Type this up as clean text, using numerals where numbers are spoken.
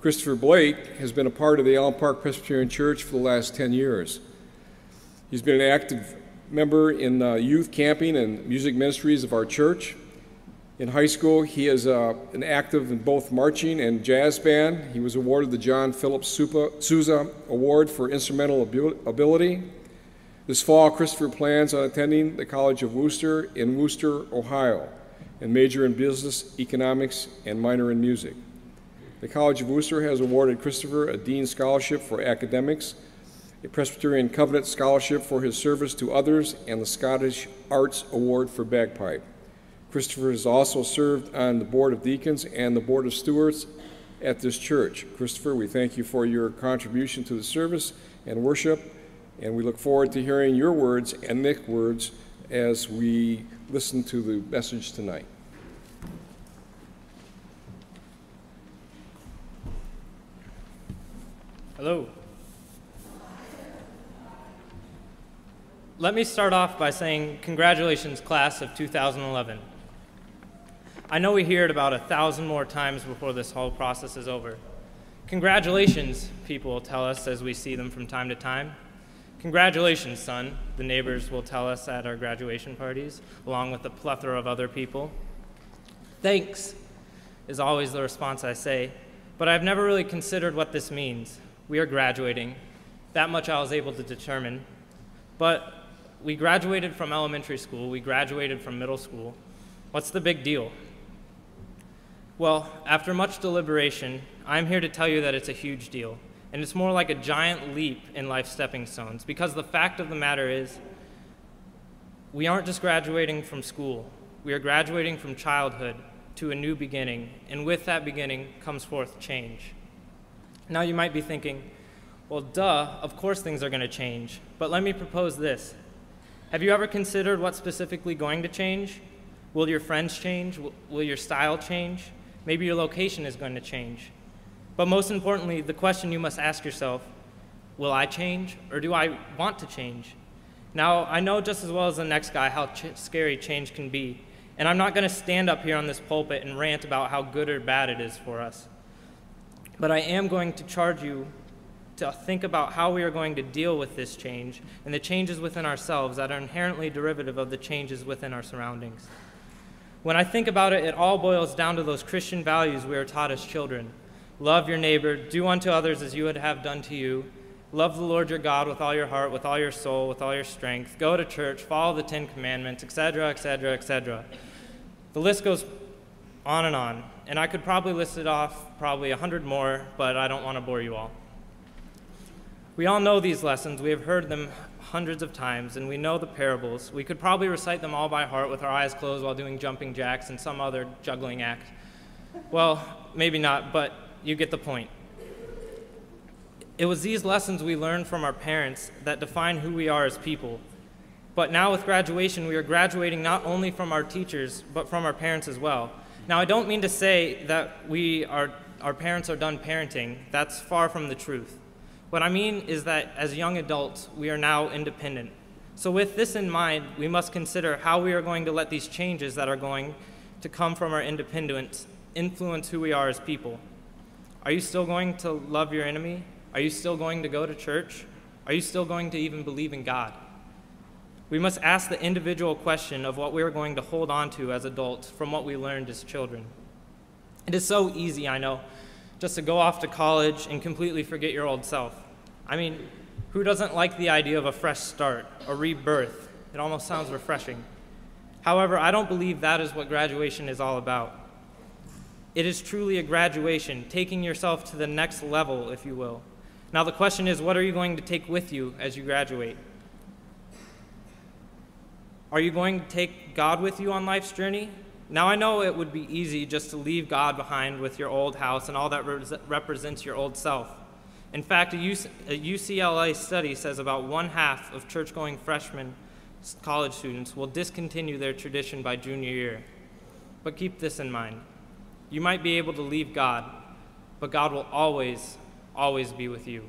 Christopher Blake has been a part of the Allen Park Presbyterian Church for the last 10 years. He's been an active member in youth camping and music ministries of our church. In high school, he is an active in both marching and jazz band. He was awarded the John Philip Sousa Award for Instrumental Ability. This fall, Christopher plans on attending the College of Wooster in Wooster, Ohio, and major in business, economics, and minor in music. The College of Wooster has awarded Christopher a Dean Scholarship for Academics, a Presbyterian Covenant Scholarship for his service to others, and the Scottish Arts Award for Bagpipe. Christopher has also served on the Board of Deacons and the Board of Stewards at this church. Christopher, we thank you for your contribution to the service and worship, and we look forward to hearing your words and Nick's words as we listen to the message tonight. Hello. Let me start off by saying congratulations, class of 2011. I know we hear it about 1,000 more times before this whole process is over. Congratulations, people will tell us as we see them from time to time. Congratulations, son, the neighbors will tell us at our graduation parties, along with a plethora of other people. Thanks is always the response I say, but I've never really considered what this means. We are graduating. That much I was able to determine. But we graduated from elementary school. We graduated from middle school. What's the big deal? Well, after much deliberation, I'm here to tell you that it's a huge deal. And it's more like a giant leap in life's stepping stones, because the fact of the matter is, we aren't just graduating from school. We are graduating from childhood to a new beginning, and with that beginning comes forth change. Now you might be thinking, well, duh, of course things are going to change, but let me propose this. Have you ever considered what's specifically going to change? Will your friends change? Will your style change? Maybe your location is going to change. But most importantly, the question you must ask yourself, will I change, or do I want to change? Now, I know just as well as the next guy how scary change can be, and I'm not going to stand up here on this pulpit and rant about how good or bad it is for us. But I am going to charge you to think about how we are going to deal with this change and the changes within ourselves that are inherently derivative of the changes within our surroundings. When I think about it, it all boils down to those Christian values we are taught as children. Love your neighbor, do unto others as you would have done to you. Love the Lord your God with all your heart, with all your soul, with all your strength. Go to church, follow the 10 Commandments, etc., etc., etc. The list goes on, and I could probably list it off probably 100 more, but I don't want to bore you all. We all know these lessons. We have heard them hundreds of times, and we know the parables. We could probably recite them all by heart with our eyes closed while doing jumping jacks and some other juggling act. Well, maybe not, but you get the point. It was these lessons we learned from our parents that define who we are as people. But now with graduation, we are graduating not only from our teachers, but from our parents as well. Now, I don't mean to say that our parents are done parenting. That's far from the truth. What I mean is that as young adults, we are now independent. So with this in mind, we must consider how we are going to let these changes that are going to come from our independence influence who we are as people. Are you still going to love your enemy? Are you still going to go to church? Are you still going to even believe in God? We must ask the individual question of what we are going to hold on to as adults from what we learned as children. It is so easy, I know, just to go off to college and completely forget your old self. I mean, who doesn't like the idea of a fresh start, a rebirth? It almost sounds refreshing. However, I don't believe that is what graduation is all about. It is truly a graduation, taking yourself to the next level, if you will. Now the question is, what are you going to take with you as you graduate? Are you going to take God with you on life's journey? Now, I know it would be easy just to leave God behind with your old house and all that represents your old self. In fact, a UCLA study says about 1/2 of church-going freshman college students will discontinue their tradition by junior year. But keep this in mind. You might be able to leave God, but God will always, always be with you.